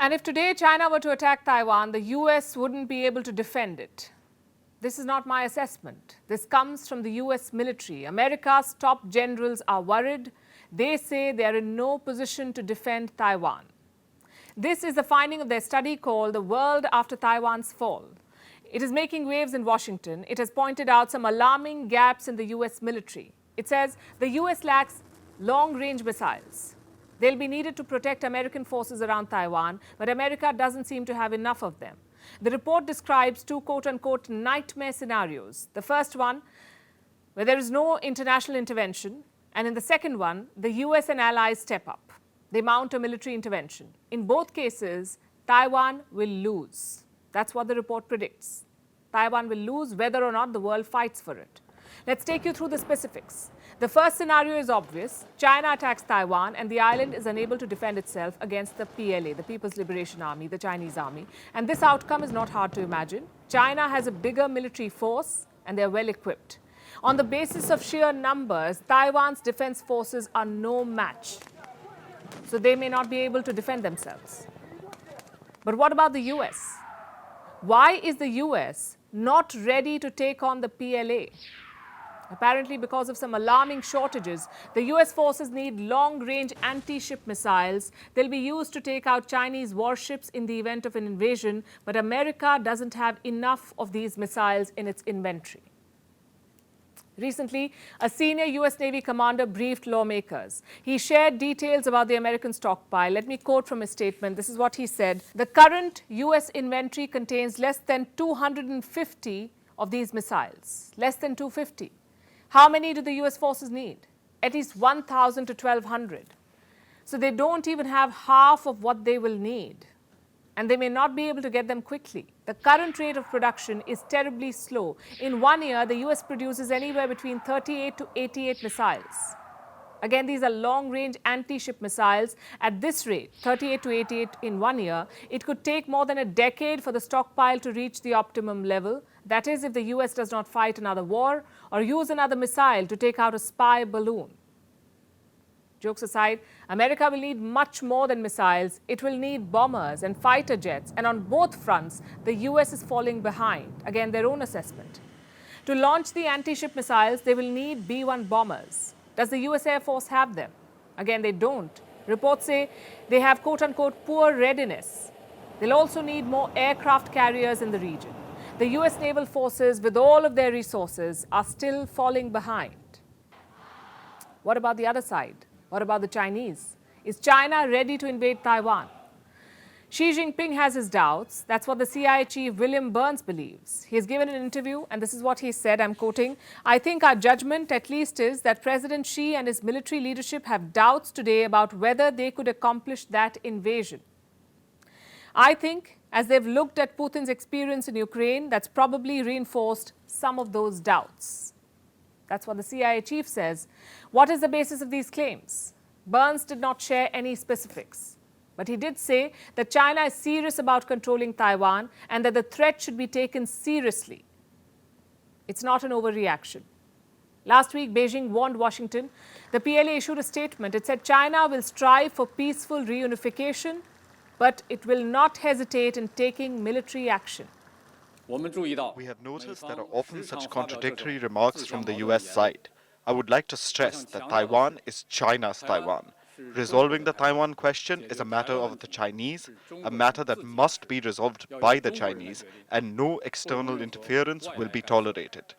And if today China were to attack Taiwan, the US wouldn't be able to defend it. This is not my assessment. This comes from the US military. America's top generals are worried. They say they are in no position to defend Taiwan. This is the finding of their study called The World After Taiwan's Fall. It is making waves in Washington. It has pointed out some alarming gaps in the US military. It says the US lacks long-range missiles. They'll be needed to protect American forces around Taiwan, but America doesn't seem to have enough of them. The report describes two quote-unquote nightmare scenarios. The first one, where there is no international intervention, and in the second one, the US and allies step up. They mount a military intervention. In both cases, Taiwan will lose. That's what the report predicts. Taiwan will lose whether or not the world fights for it. Let's take you through the specifics. The first scenario is obvious. China attacks Taiwan and the island is unable to defend itself against the PLA, the People's Liberation Army, the Chinese army. And this outcome is not hard to imagine. China has a bigger military force and they're well equipped. On the basis of sheer numbers, Taiwan's defense forces are no match. So they may not be able to defend themselves. But what about the US? Why is the US not ready to take on the PLA? Apparently, because of some alarming shortages, the US forces need long-range anti-ship missiles. They'll be used to take out Chinese warships in the event of an invasion, but America doesn't have enough of these missiles in its inventory. Recently, a senior US Navy commander briefed lawmakers. He shared details about the American stockpile. Let me quote from his statement. This is what he said. The current US inventory contains less than 250 of these missiles. Less than 250. How many do the US forces need? At least 1,000 to 1,200. So they don't even have half of what they will need. And they may not be able to get them quickly. The current rate of production is terribly slow. In 1 year, the US produces anywhere between 38 to 88 missiles. Again, these are long-range anti-ship missiles. At this rate, 38 to 88 in 1 year, it could take more than a decade for the stockpile to reach the optimum level. That is, if the US does not fight another war or use another missile to take out a spy balloon. Jokes aside, America will need much more than missiles. It will need bombers and fighter jets. And on both fronts, the US is falling behind. Again, their own assessment. To launch the anti-ship missiles, they will need B-1 bombers. Does the US Air Force have them? Again, they don't. Reports say they have quote-unquote poor readiness. They'll also need more aircraft carriers in the region. The US naval forces, with all of their resources, are still falling behind. What about the other side? What about the Chinese? Is China ready to invade Taiwan? Xi Jinping has his doubts. That's what the CIA chief William Burns believes. He has given an interview, and this is what he said, I'm quoting, "I think our judgment at least is that President Xi and his military leadership have doubts today about whether they could accomplish that invasion. I think, as they've looked at Putin's experience in Ukraine, that's probably reinforced some of those doubts." That's what the CIA chief says. What is the basis of these claims? Burns did not share any specifics. But he did say that China is serious about controlling Taiwan and that the threat should be taken seriously. It's not an overreaction. Last week, Beijing warned Washington. The PLA issued a statement. It said China will strive for peaceful reunification, but it will not hesitate in taking military action. We have noticed there are often such contradictory remarks from the US side. I would like to stress that Taiwan is China's Taiwan. Resolving the Taiwan question is a matter of the Chinese, a matter that must be resolved by the Chinese, and no external interference will be tolerated.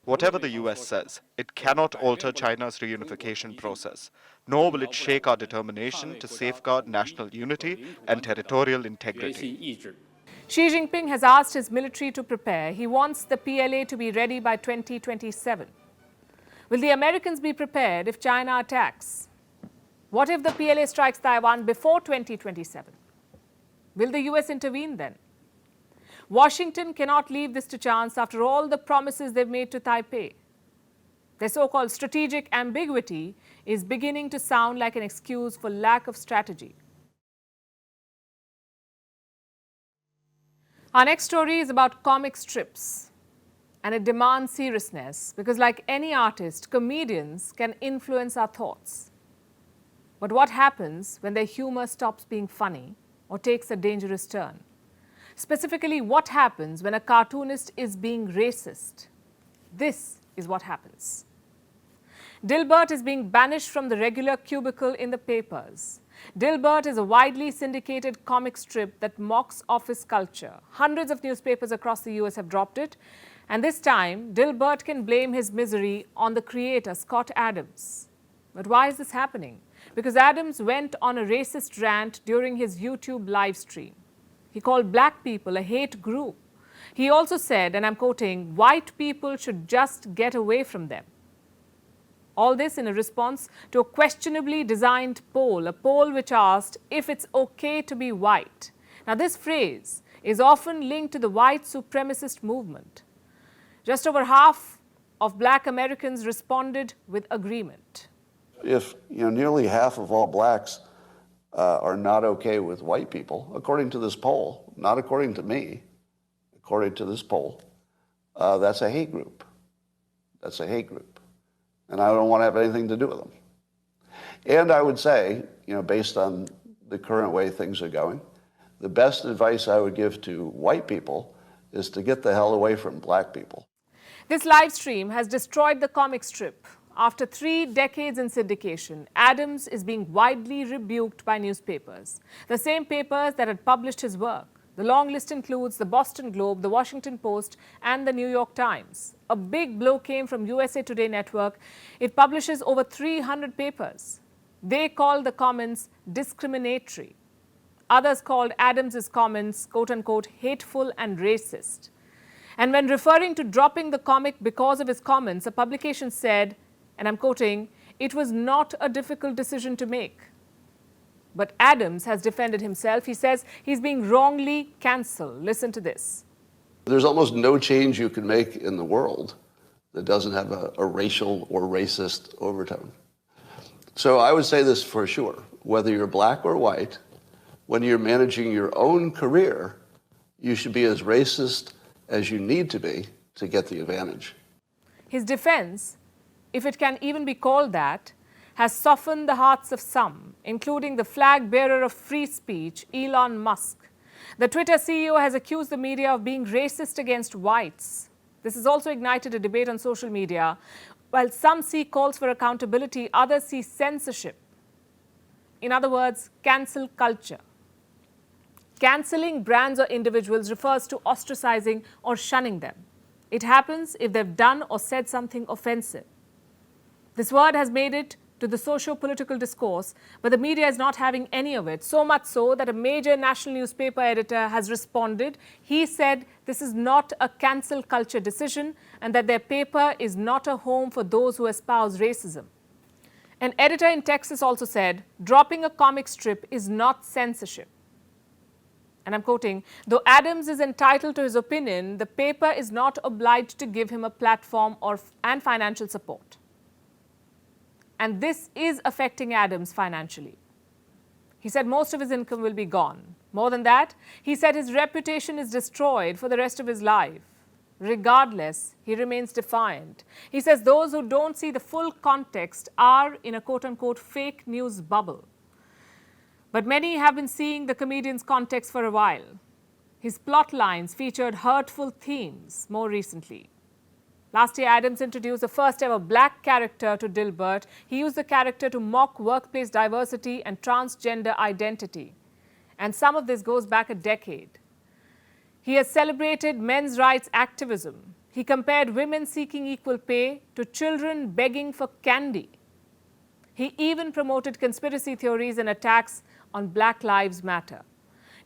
Whatever the US says, it cannot alter China's reunification process, nor will it shake our determination to safeguard national unity and territorial integrity. Xi Jinping has asked his military to prepare. He wants the PLA to be ready by 2027. Will the Americans be prepared if China attacks? What if the PLA strikes Taiwan before 2027? Will the US intervene then? Washington cannot leave this to chance after all the promises they've made to Taipei. Their so-called strategic ambiguity is beginning to sound like an excuse for lack of strategy. Our next story is about comic strips, and it demands seriousness because, like any artist, comedians can influence our thoughts. But what happens when their humor stops being funny or takes a dangerous turn. Specifically, what happens when a cartoonist is being racist? This is what happens. Dilbert is being banished from the regular cubicle in the papers. Dilbert is a widely syndicated comic strip that mocks office culture. Hundreds of newspapers across the US have dropped it. And this time, Dilbert can blame his misery on the creator, Scott Adams. But why is this happening? Because Adams went on a racist rant during his YouTube live stream. He called black people a hate group. He also said, and I'm quoting, "White people should just get away from them." All this in a response to a questionably designed poll, a poll which asked if it's okay to be white. Now, this phrase is often linked to the white supremacist movement. Just over half of black Americans responded with agreement. If nearly half of all blacks are not okay with white people, according to this poll, not according to me, according to this poll, that's a hate group. That's a hate group. And I don't want to have anything to do with them. And I would say, based on the current way things are going, the best advice I would give to white people is to get the hell away from black people. This live stream has destroyed the comic strip. After 3 decades in syndication, Adams is being widely rebuked by newspapers, the same papers that had published his work. The long list includes the Boston Globe, the Washington Post, and the New York Times. A big blow came from USA Today Network. It publishes over 300 papers. They call the comments discriminatory. Others called Adams's comments, quote-unquote, hateful and racist. And when referring to dropping the comic because of his comments, a publication said, and I'm quoting, "It was not a difficult decision to make." But Adams has defended himself. He says he's being wrongly cancelled. Listen to this. There's almost no change you can make in the world that doesn't have a racial or racist overtone. So I would say this for sure. Whether you're black or white, when you're managing your own career, you should be as racist as you need to be to get the advantage. His defense, if it can even be called that, has softened the hearts of some, including the flag bearer of free speech, Elon Musk. The Twitter CEO has accused the media of being racist against whites. This has also ignited a debate on social media. While some see calls for accountability, others see censorship. In other words, cancel culture. Cancelling brands or individuals refers to ostracizing or shunning them. It happens if they've done or said something offensive. This word has made it to the socio-political discourse, but the media is not having any of it, so much so that a major national newspaper editor has responded. He said this is not a cancel culture decision and that their paper is not a home for those who espouse racism. An editor in Texas also said, dropping a comic strip is not censorship. And I'm quoting, "Though Adams is entitled to his opinion, the paper is not obliged to give him a platform and financial support." And this is affecting Adams financially. He said most of his income will be gone. More than that, he said his reputation is destroyed for the rest of his life. Regardless, he remains defiant. He says those who don't see the full context are in a quote-unquote fake news bubble. But many have been seeing the comedian's context for a while. His plot lines featured hurtful themes more recently. Last year, Adams introduced the first ever black character to Dilbert. He used the character to mock workplace diversity and transgender identity. And some of this goes back a decade. He has celebrated men's rights activism. He compared women seeking equal pay to children begging for candy. He even promoted conspiracy theories and attacks on Black Lives Matter.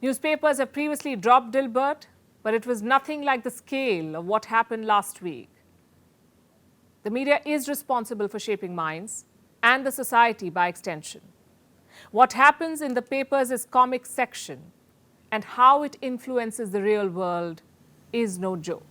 Newspapers have previously dropped Dilbert, but it was nothing like the scale of what happened last week. The media is responsible for shaping minds and the society by extension. What happens in the papers' comic section and how it influences the real world is no joke.